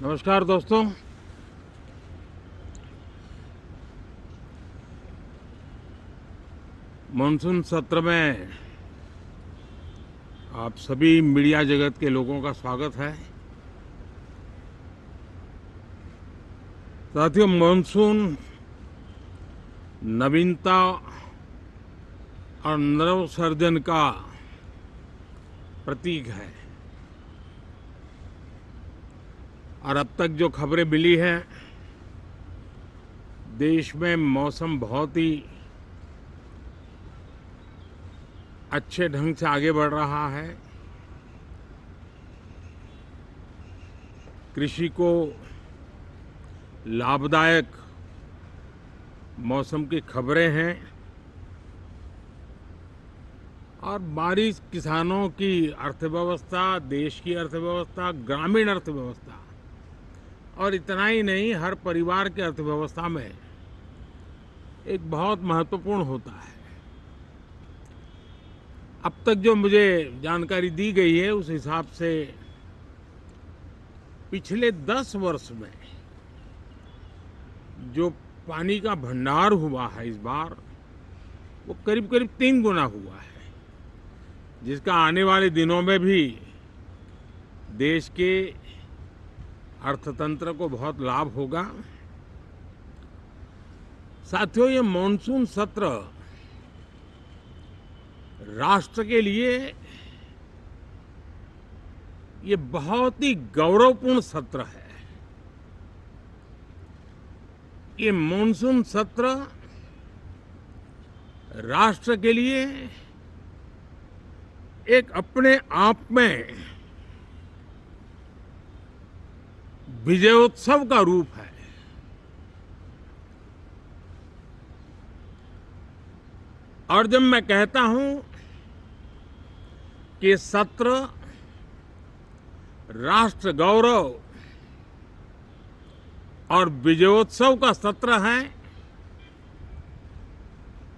नमस्कार दोस्तों। मानसून सत्र में आप सभी मीडिया जगत के लोगों का स्वागत है। साथियों, मानसून नवीनता और नवसृजन का प्रतीक है और अब तक जो खबरें मिली हैं, देश में मौसम बहुत ही अच्छे ढंग से आगे बढ़ रहा है। कृषि को लाभदायक मौसम की खबरें हैं और बारिश किसानों की अर्थव्यवस्था, देश की अर्थव्यवस्था, ग्रामीण अर्थव्यवस्था और इतना ही नहीं, हर परिवार की अर्थव्यवस्था में एक बहुत महत्वपूर्ण होता है। अब तक जो मुझे जानकारी दी गई है उस हिसाब से पिछले 10 वर्ष में जो पानी का भंडार हुआ है इस बार, वो करीब करीब 3 गुना हुआ है, जिसका आने वाले दिनों में भी देश के अर्थतंत्र को बहुत लाभ होगा। साथियों, ये मॉनसून सत्र राष्ट्र के लिए ये बहुत ही गौरवपूर्ण सत्र है। ये मॉनसून सत्र राष्ट्र के लिए एक अपने आप में विजयोत्सव का रूप है। और जब मैं कहता हूं कि सत्र राष्ट्र गौरव और विजयोत्सव का सत्र है,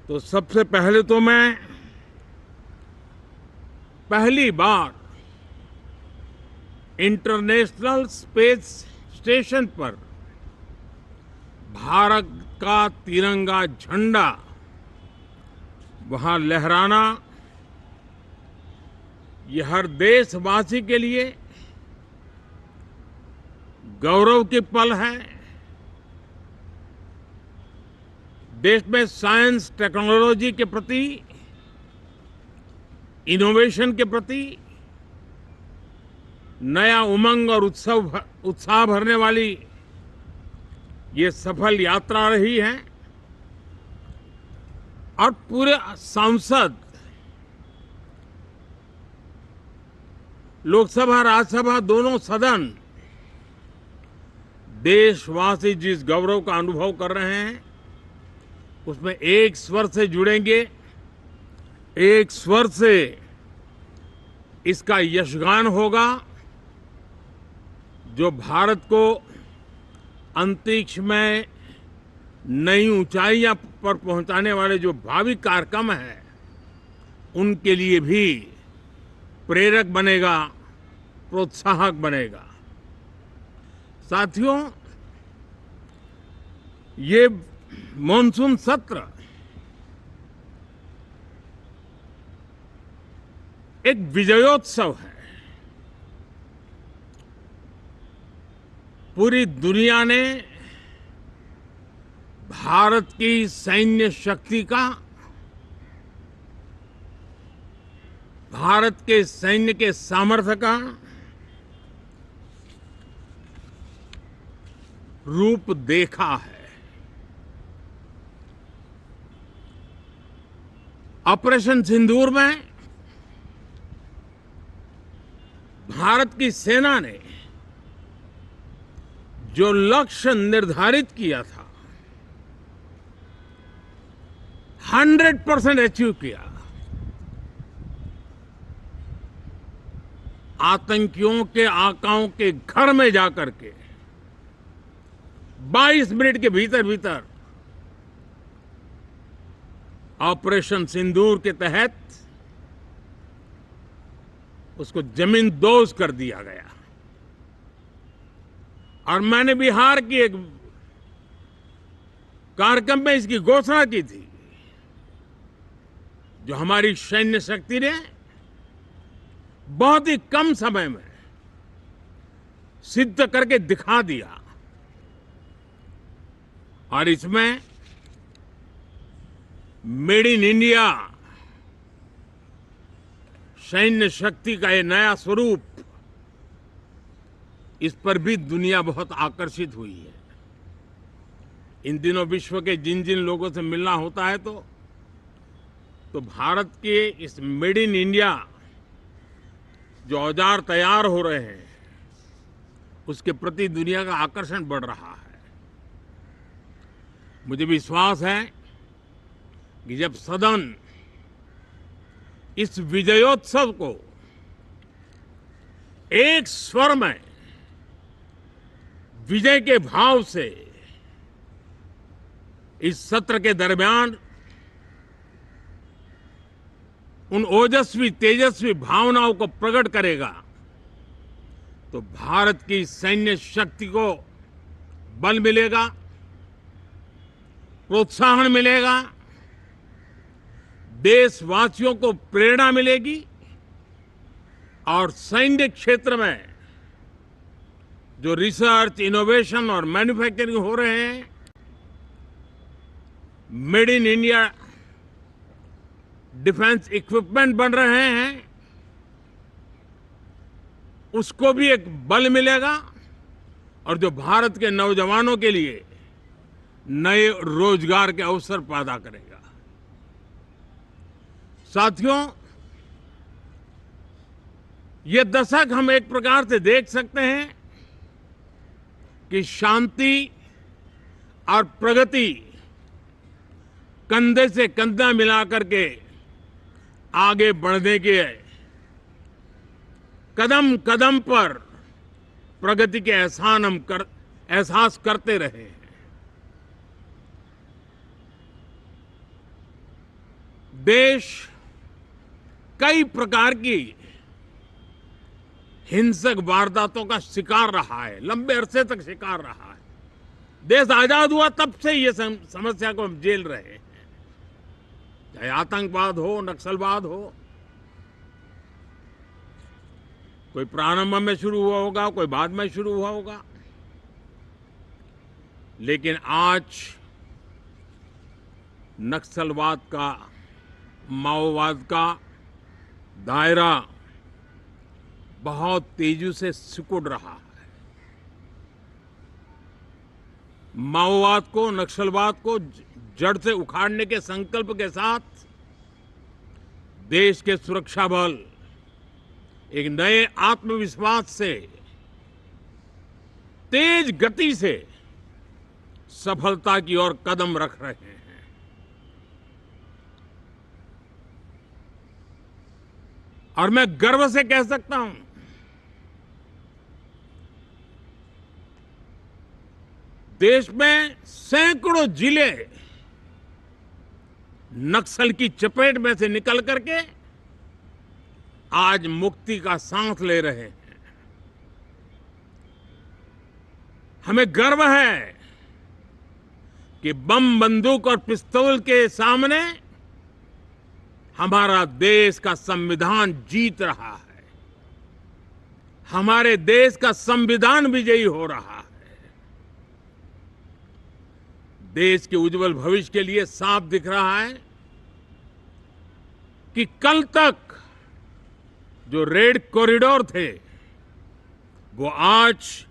तो सबसे पहले तो मैं पहली बार इंटरनेशनल स्पेस स्टेशन पर भारत का तिरंगा झंडा वहां लहराना, ये हर देशवासी के लिए गौरव की पल है। देश में साइंस टेक्नोलॉजी के प्रति, इनोवेशन के प्रति नया उमंग और उत्साह भरने वाली ये सफल यात्रा रही है और पूरे सांसद, लोकसभा राज्यसभा दोनों सदन देशवासी जिस गौरव का अनुभव कर रहे हैं उसमें एक स्वर से जुड़ेंगे, एक स्वर से इसका यशगान होगा। जो भारत को अंतरिक्ष में नई ऊंचाइयां पर पहुंचाने वाले जो भावी कार्यक्रम हैं, उनके लिए भी प्रेरक बनेगा, प्रोत्साहक बनेगा। साथियों, ये मॉनसून सत्र एक विजयोत्सव है। पूरी दुनिया ने भारत की सैन्य शक्ति का, भारत के सैन्य के सामर्थ्य का रूप देखा है। ऑपरेशन सिंदूर में भारत की सेना ने जो लक्ष्य निर्धारित किया था 100% अचीव किया। आतंकियों के आकाओं के घर में जाकर के 22 मिनट के भीतर भीतर ऑपरेशन सिंदूर के तहत उसको जमींदोज कर दिया गया। और मैंने बिहार की एक कार्यक्रम में इसकी घोषणा की थी, जो हमारी सैन्य शक्ति ने बहुत ही कम समय में सिद्ध करके दिखा दिया। और इसमें मेड इन इंडिया सैन्य शक्ति का ये नया स्वरूप, इस पर भी दुनिया बहुत आकर्षित हुई है। इन दिनों विश्व के जिन जिन लोगों से मिलना होता है तो भारत के इस मेड इन इंडिया जो औजार तैयार हो रहे हैं, उसके प्रति दुनिया का आकर्षण बढ़ रहा है। मुझे विश्वास है कि जब सदन इस विजयोत्सव को एक स्वर में विजय के भाव से इस सत्र के दरमियान उन ओजस्वी तेजस्वी भावनाओं को प्रकट करेगा, तो भारत की सैन्य शक्ति को बल मिलेगा, प्रोत्साहन मिलेगा, देशवासियों को प्रेरणा मिलेगी और सैन्य क्षेत्र में जो रिसर्च, इनोवेशन और मैन्युफैक्चरिंग हो रहे हैं, made in India defence equipment बन रहे हैं, उसको भी एक बल मिलेगा और जो भारत के नौजवानों के लिए नए रोजगार के अवसर पैदा करेगा। साथियों, ये दशक हम एक प्रकार से देख सकते हैं कि शांति और प्रगति कंधे से कंधा मिलाकर के आगे बढ़ने के कदम कदम पर प्रगति के एहसास करते रहे हैं। देश कई प्रकार की हिंसक वारदातों का शिकार रहा है, लंबे अरसे तक शिकार रहा है। देश आजाद हुआ तब से ये समस्या को हम झेल रहे हैं, चाहे आतंकवाद हो, नक्सलवाद हो। कोई प्रारंभ में शुरू हुआ होगा, कोई बाद में शुरू हुआ होगा, लेकिन आज नक्सलवाद का, माओवाद का दायरा बहुत तेजी से सिकुड़ रहा है। माओवाद को, नक्सलवाद को जड़ से उखाड़ने के संकल्प के साथ देश के सुरक्षा बल एक नए आत्मविश्वास से, तेज गति से सफलता की ओर कदम रख रहे हैं। और मैं गर्व से कह सकता हूं, देश में सैकड़ों जिले नक्सल की चपेट में से निकल करके आज मुक्ति का सांस ले रहे हैं। हमें गर्व है कि बम, बंदूक और पिस्तौल के सामने हमारा देश का संविधान जीत रहा है, हमारे देश का संविधान विजयी हो रहा है। देश के उज्जवल भविष्य के लिए साफ दिख रहा है कि कल तक जो रेड कॉरिडोर थे, वो आज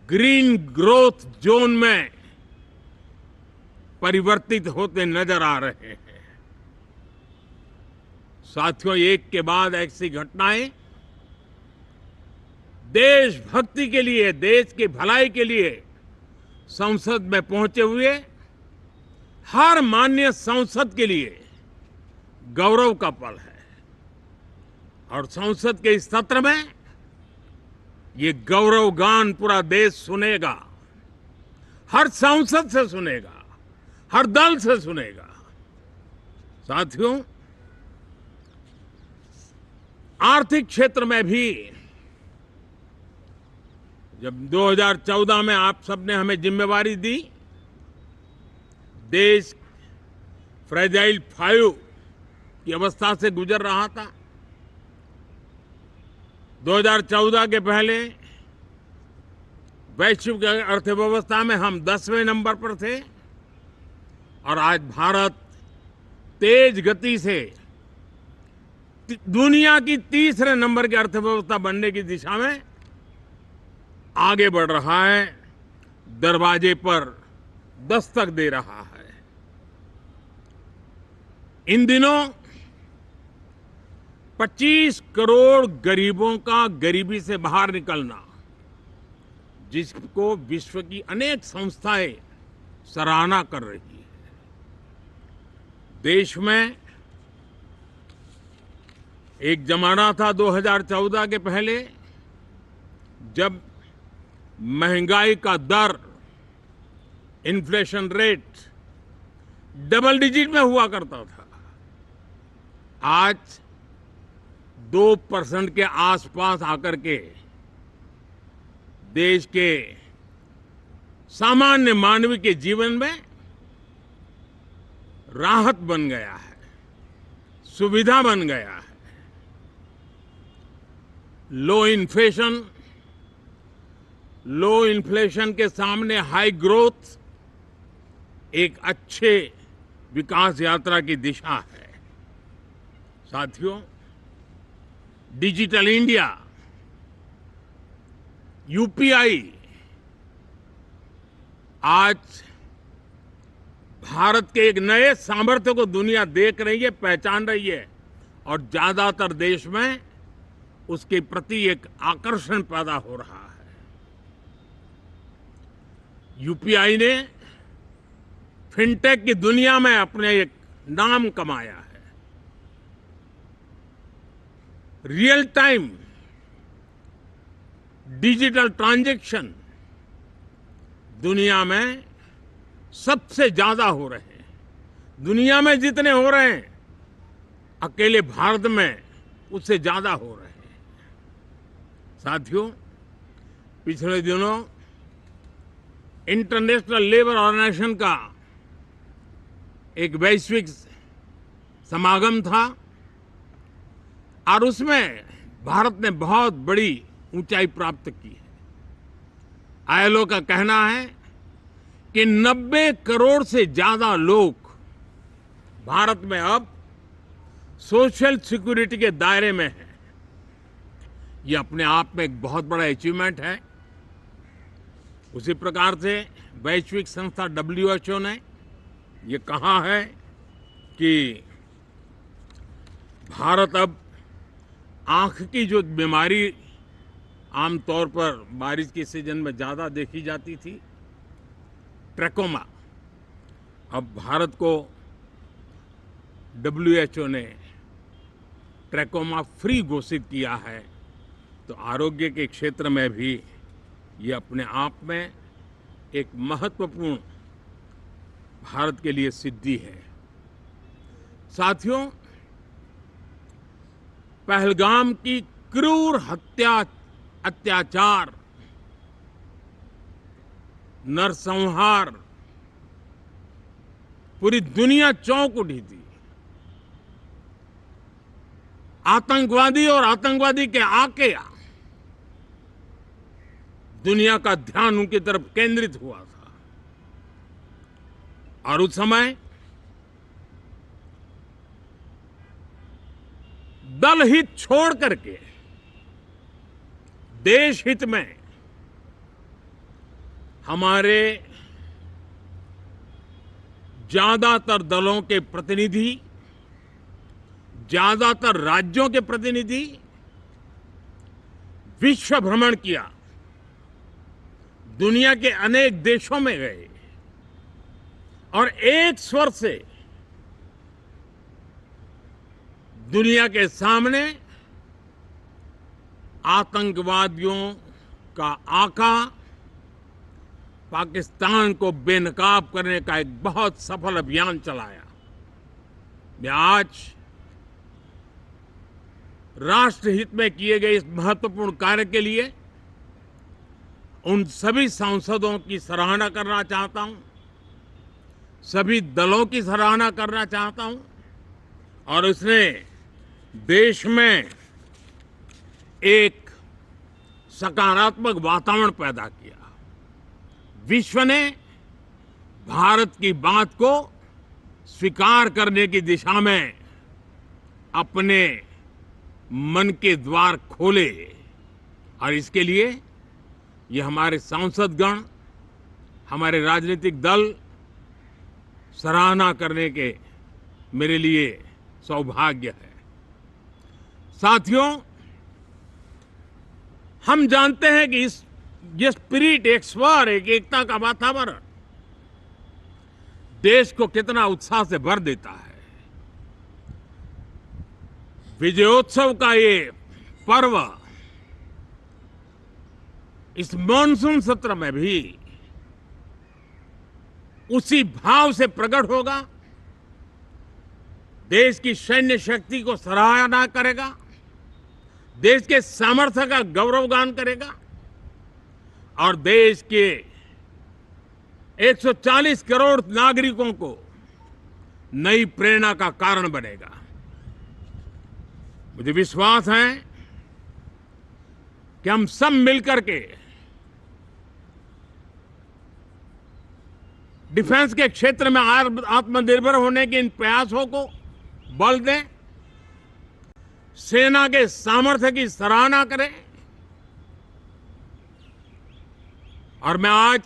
ग्रीन ग्रोथ जोन में परिवर्तित होते नजर आ रहे हैं। साथियों, एक के बाद ऐसी घटनाएं देशभक्ति के लिए, देश की भलाई के लिए संसद में पहुंचे हुए हर माननीय सांसद के लिए गौरव का पल है। और संसद के इस सत्र में ये गौरव गान पूरा देश सुनेगा, हर सांसद से सुनेगा, हर दल से सुनेगा। साथियों, आर्थिक क्षेत्र में भी जब 2014 में आप सबने हमें जिम्मेवारी दी, देश फ्रेजाइल 5 की अवस्था से गुजर रहा था। 2014 के पहले वैश्विक अर्थव्यवस्था में हम 10वें नंबर पर थे और आज भारत तेज गति से दुनिया की तीसरे नंबर की अर्थव्यवस्था बनने की दिशा में आगे बढ़ रहा है, दरवाजे पर दस्तक दे रहा है। इन दिनों 25 करोड़ गरीबों का गरीबी से बाहर निकलना, जिसको विश्व की अनेक संस्थाएं सराहना कर रही है। देश में एक जमाना था 2014 के पहले, जब महंगाई का दर, इन्फ्लेशन रेट डबल डिजिट में हुआ करता था। आज 2% के आसपास आकर के देश के सामान्य मानव के जीवन में राहत बन गया है, सुविधा बन गया है। लो इन्फ्लेशन के सामने हाई ग्रोथ एक अच्छे विकास यात्रा की दिशा है। साथियों, डिजिटल इंडिया, यूपीआई आज भारत के एक नए सामर्थ्य को दुनिया देख रही है, पहचान रही है और ज्यादातर देश में उसके प्रति एक आकर्षण पैदा हो रहा है। यूपीआई ने फिनटेक की दुनिया में अपने एक नाम कमाया है। रियल टाइम डिजिटल ट्रांजैक्शन दुनिया में सबसे ज्यादा हो रहे हैं। दुनिया में जितने हो रहे हैं, अकेले भारत में उससे ज्यादा हो रहे हैं। साथियों, पिछले दिनों इंटरनेशनल लेबर ऑर्गेनाइजेशन का एक वैश्विक समागम था और उसमें भारत ने बहुत बड़ी ऊंचाई प्राप्त की है। आईएलओ का कहना है कि 90 करोड़ से ज्यादा लोग भारत में अब सोशल सिक्योरिटी के दायरे में हैं। ये अपने आप में एक बहुत बड़ा अचीवमेंट है। उसी प्रकार से वैश्विक संस्था WHO ने ये कहा है कि भारत अब आंख की जो बीमारी आमतौर पर बारिश के सीजन में ज्यादा देखी जाती थी, ट्रैकोमा, अब भारत को WHO ने ट्रैकोमा फ्री घोषित किया है। तो आरोग्य के क्षेत्र में भी ये अपने आप में एक महत्वपूर्ण भारत के लिए सिद्धि है। साथियों, पहलगाम की क्रूर अत्याचार, नरसंहार, पूरी दुनिया चौंक उठी थी। आतंकवादी और आतंकवादी के आके दुनिया का ध्यान उनकी तरफ केंद्रित हुआ था और उस समय दल हित छोड़ करके देश हित में हमारे ज्यादातर दलों के प्रतिनिधि, ज्यादातर राज्यों के प्रतिनिधि विश्व भ्रमण किया, दुनिया के अनेक देशों में गए और एक स्वर से दुनिया के सामने आतंकवादियों का आका पाकिस्तान को बेनकाब करने का एक बहुत सफल अभियान चलाया। मैं आज राष्ट्रहित में किए गए इस महत्वपूर्ण कार्य के लिए उन सभी सांसदों की सराहना करना चाहता हूं, सभी दलों की सराहना करना चाहता हूं और उसने देश में एक सकारात्मक वातावरण पैदा किया। विश्व ने भारत की बात को स्वीकार करने की दिशा में अपने मन के द्वार खोले और इसके लिए ये हमारे सांसदगण, हमारे राजनीतिक दल सराहना करने के मेरे लिए सौभाग्य है। साथियों, हम जानते हैं कि ये स्पिरिट, एक स्वर, एक एकता का वातावरण देश को कितना उत्साह से भर देता है। विजयोत्सव का ये पर्व इस मॉनसून सत्र में भी उसी भाव से प्रकट होगा। देश की सैन्य शक्ति को सराहना करेगा, देश के सामर्थ्य का गौरवगान करेगा और देश के 140 करोड़ नागरिकों को नई प्रेरणा का कारण बनेगा। मुझे विश्वास है कि हम सब मिलकर के डिफेंस के क्षेत्र में आत्मनिर्भर होने के इन प्रयासों को बल दें, सेना के सामर्थ्य की सराहना करें और मैं आज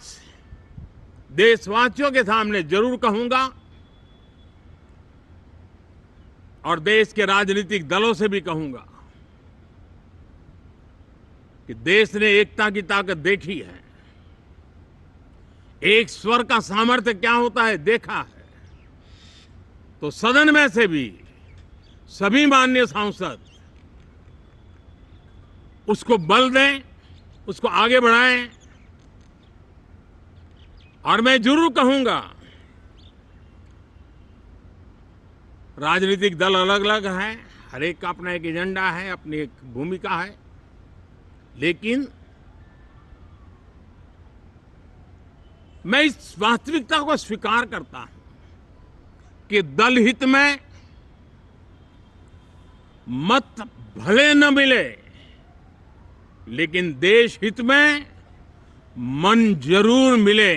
देशवासियों के सामने जरूर कहूंगा और देश के राजनीतिक दलों से भी कहूंगा कि देश ने एकता की ताकत देखी है, एक स्वर का सामर्थ्य क्या होता है देखा है। तो सदन में से भी सभी माननीय सांसद उसको बल दें, उसको आगे बढ़ाएं और मैं जरूर कहूंगा, राजनीतिक दल अलग अलग हैं, हर एक का अपना एक एजेंडा है, अपनी एक भूमिका है, लेकिन मैं इस वास्तविकता को स्वीकार करता हूं कि दल हित में मत भले न मिले, लेकिन देश हित में मन जरूर मिले।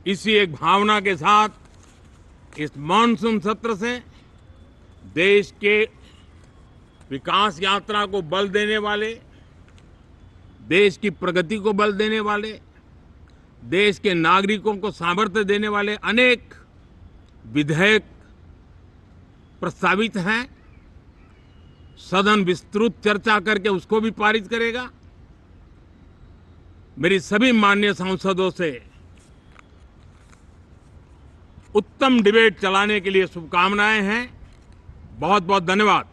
इसी एक भावना के साथ इस मॉनसून सत्र से देश के विकास यात्रा को बल देने वाले, देश की प्रगति को बल देने वाले, देश के नागरिकों को सामर्थ्य देने वाले अनेक विधेयक प्रस्तावित हैं। सदन विस्तृत चर्चा करके उसको भी पारित करेगा। मेरी सभी माननीय सांसदों से उत्तम डिबेट चलाने के लिए शुभकामनाएं हैं। बहुत बहुत धन्यवाद।